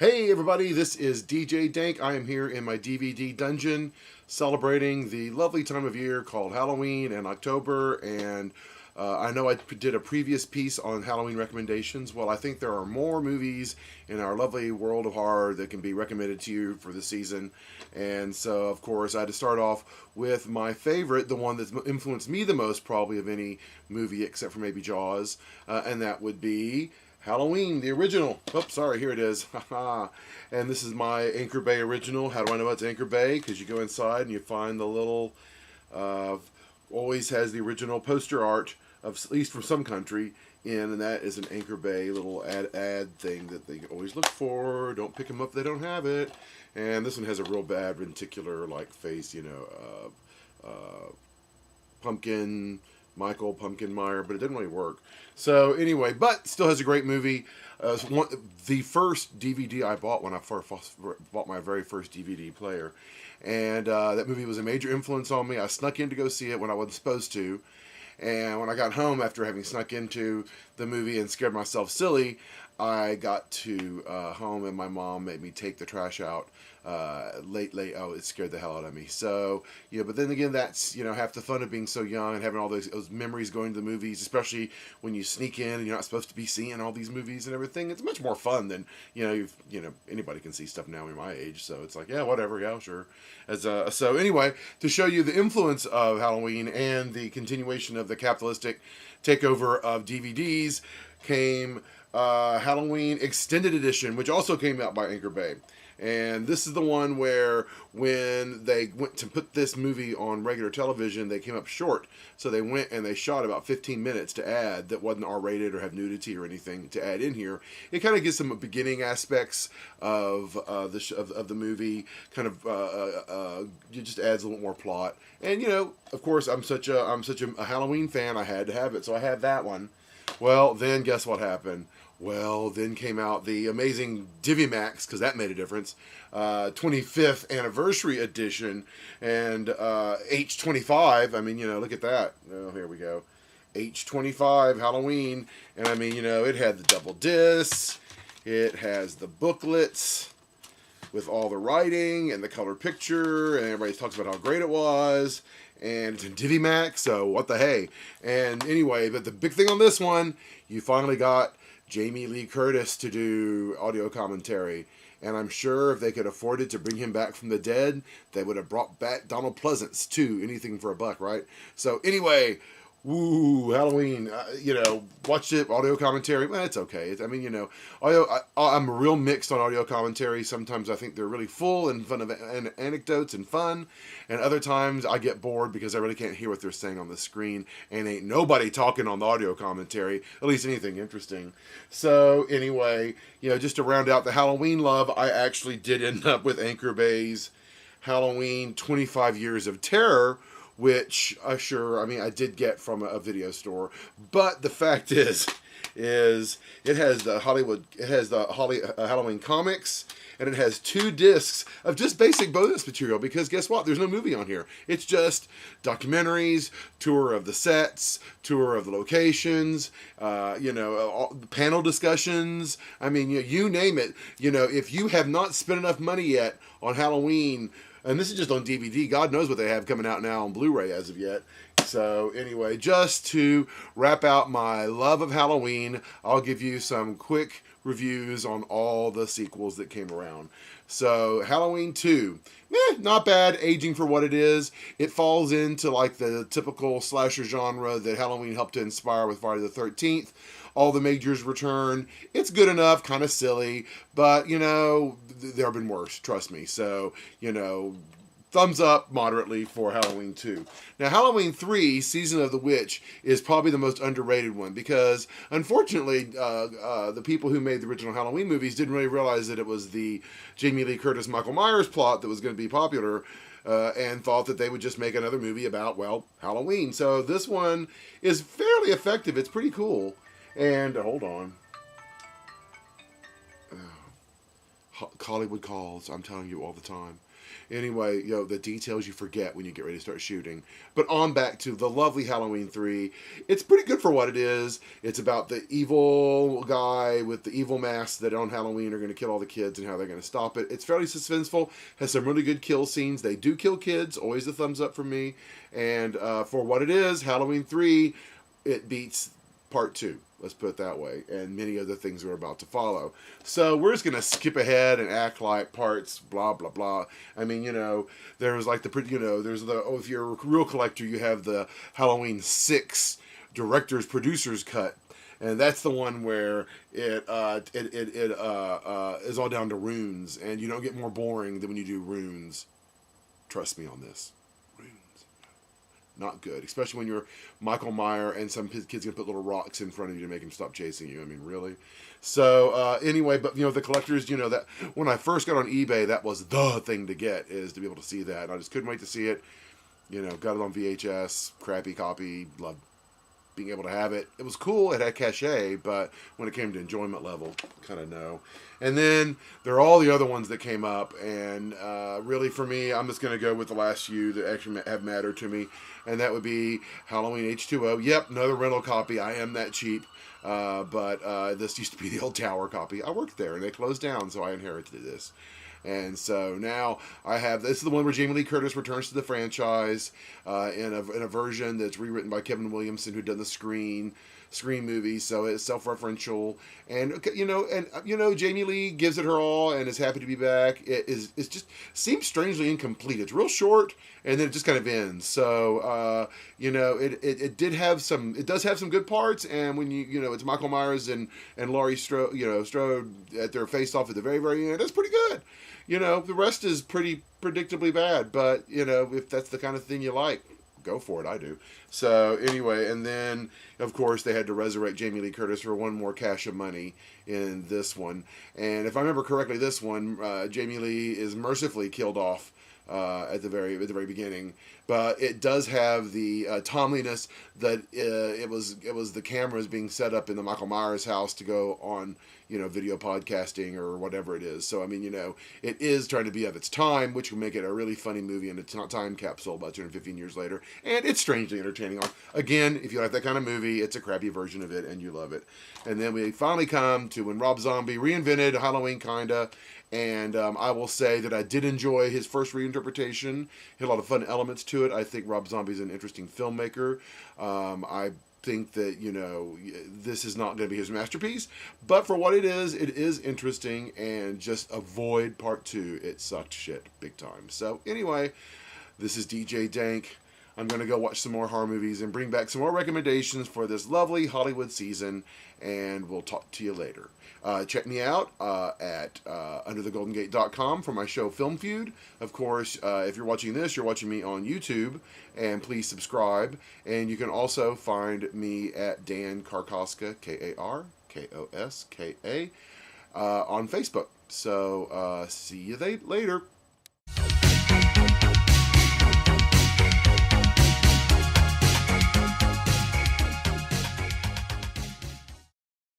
Hey everybody, this is DJ Dank. I am here in my DVD dungeon celebrating the lovely time of year called Halloween and October. And I know I did a previous piece on Halloween recommendations. Well, I think there are more movies in our lovely world of horror that can be recommended to you for the season. And so, of course, I had to start off with my favorite, the one that's influenced me the most probably of any movie except for maybe Jaws, and that would be Halloween, the original. Oops, sorry, here it is. And this is my Anchor Bay original. How do I know it's Anchor Bay? Because you go inside and you find the little, always has the original poster art of, at least from some country, and that is an Anchor Bay little ad thing that they always look for. Don't pick them up if they don't have it. And this one has a real bad lenticular like face, pumpkin, Michael Pumpkinmeyer, but it didn't really work. So anyway, but still has a great movie. The first DVD I bought when I bought my very first DVD player, and that movie was a major influence on me. I snuck in to go see it when I wasn't supposed to, and when I got home after having snuck into the movie and scared myself silly, I got to home and my mom made me take the trash out late. Oh, it scared the hell out of me. So, but then again, that's, half the fun of being so young and having all those memories going to the movies, especially when you sneak in and you're not supposed to be seeing all these movies and everything. It's much more fun than, anybody can see stuff now in my age. So it's like, yeah, whatever. Yeah, sure. So anyway, to show you the influence of Halloween and the continuation of the capitalistic takeover of DVDs came Halloween Extended Edition, which also came out by Anchor Bay. And this is the one where when they went to put this movie on regular television, they came up short. So they went and they shot about 15 minutes to add that wasn't R-rated or have nudity or anything to add in here. It kind of gives some beginning aspects of the movie. Kind of it just adds a little more plot. And of course, I'm such a Halloween fan. I had to have it, so I had that one. Well, then guess what happened? Well, then came out the amazing DiviMax, because that made a difference, 25th Anniversary Edition, and H25, look at that. Oh, here we go. H25 Halloween, and it had the double discs, it has the booklets with all the writing and the color picture, and everybody talks about how great it was, and it's in DiviMax, so what the hey. And anyway, but the big thing on this one, you finally got Jamie Lee Curtis to do audio commentary. And I'm sure if they could afford it to bring him back from the dead, they would have brought back Donald Pleasance too. Anything for a buck, right? So anyway, woo, Halloween, watched it, audio commentary. Well, it's okay. I'm real mixed on audio commentary. Sometimes I think they're really full and fun of anecdotes and fun. And other times I get bored because I really can't hear what they're saying on the screen. And ain't nobody talking on the audio commentary, at least anything interesting. So anyway, just to round out the Halloween love, I actually did end up with Anchor Bay's Halloween 25 Years of Terror, which I did get from a video store. But the fact is it has the Halloween comics, and it has 2 discs of just basic bonus material, because guess what? There's no movie on here. It's just documentaries, tour of the sets, tour of the locations, panel discussions. You name it. If you have not spent enough money yet on Halloween, and this is just on DVD. God knows what they have coming out now on Blu-ray as of yet. So anyway, just to wrap out my love of Halloween, I'll give you some quick reviews on all the sequels that came around. So Halloween 2, not bad, aging for what it is. It falls into like the typical slasher genre that Halloween helped to inspire with Friday the 13th. All the majors return. It's good enough, kind of silly, but, there have been worse, trust me. So, thumbs up moderately for Halloween 2. Now, Halloween 3, Season of the Witch, is probably the most underrated one because, unfortunately, the people who made the original Halloween movies didn't really realize that it was the Jamie Lee Curtis, Michael Myers plot that was going to be popular, and thought that they would just make another movie about, Halloween. So this one is fairly effective. It's pretty cool. And, hold on. Hollywood calls, I'm telling you all the time. Anyway, the details you forget when you get ready to start shooting. But on back to the lovely Halloween 3. It's pretty good for what it is. It's about the evil guy with the evil mask that on Halloween are going to kill all the kids and how they're going to stop it. It's fairly suspenseful. Has some really good kill scenes. They do kill kids. Always a thumbs up from me. And for what it is, Halloween 3, it beats part 2. Let's put it that way, and many other things are about to follow. So we're just going to skip ahead and act like parts, blah, blah, blah. I mean, there's like there's if you're a real collector, you have the Halloween 6 director's producer's cut. And that's the one where it is all down to runes, and you don't get more boring than when you do runes. Trust me on this. Not good, especially when you're Michael Myers and some kid's gonna put little rocks in front of you to make him stop chasing you. I mean, really? So anyway, but the collectors, that when I first got on eBay, that was the thing to get, is to be able to see that. And I just couldn't wait to see it. Got it on VHS, crappy copy, loved being able to have it. It was cool, it had cachet, but when it came to enjoyment level, kind of no. And then there are all the other ones that came up, and really for me, I'm just going to go with the last few that actually have mattered to me, and that would be Halloween H2O. Yep, another rental copy. I am that cheap, but this used to be the old Tower copy. I worked there, and they closed down, so I inherited this. And so now I have, this is the one where Jamie Lee Curtis returns to the franchise in a version that's rewritten by Kevin Williamson, who done the Scream movies. So it's self-referential, and Jamie Lee gives it her all and is happy to be back. It's just seems strangely incomplete. It's real short, and then it just kind of ends. So it does have some good parts, and when it's Michael Myers and Laurie Strode at their face off at the very, very end. That's pretty good. The rest is pretty predictably bad, but if that's the kind of thing you like, go for it. I do. So anyway, and then of course they had to resurrect Jamie Lee Curtis for one more cache of money in this one. And if I remember correctly, this one Jamie Lee is mercifully killed off at the very beginning, but it does have the timeliness that it was the cameras being set up in the Michael Myers house to go on video podcasting or whatever it is. So I mean, it is trying to be of its time, which will make it a really funny movie and a time capsule about 215 years later, and it's strangely entertaining. Again, if you like that kind of movie, it's a crappy version of it and you love it. And then we finally come to when Rob Zombie reinvented Halloween, kinda. And I will say that I did enjoy his first reinterpretation. Had a lot of fun elements to it. I think Rob Zombie's an interesting filmmaker. I think that this is not going to be his masterpiece, but for what it is interesting. And just avoid part 2. It sucked shit big time. So anyway, this is DJ Dank. I'm going to go watch some more horror movies and bring back some more recommendations for this lovely Hollywood season, and we'll talk to you later. Check me out at underthegoldengate.com for my show Film Feud. Of course, if you're watching this, you're watching me on YouTube, and please subscribe. And you can also find me at Dan Karkoska, Karkoska, on Facebook. So see you later.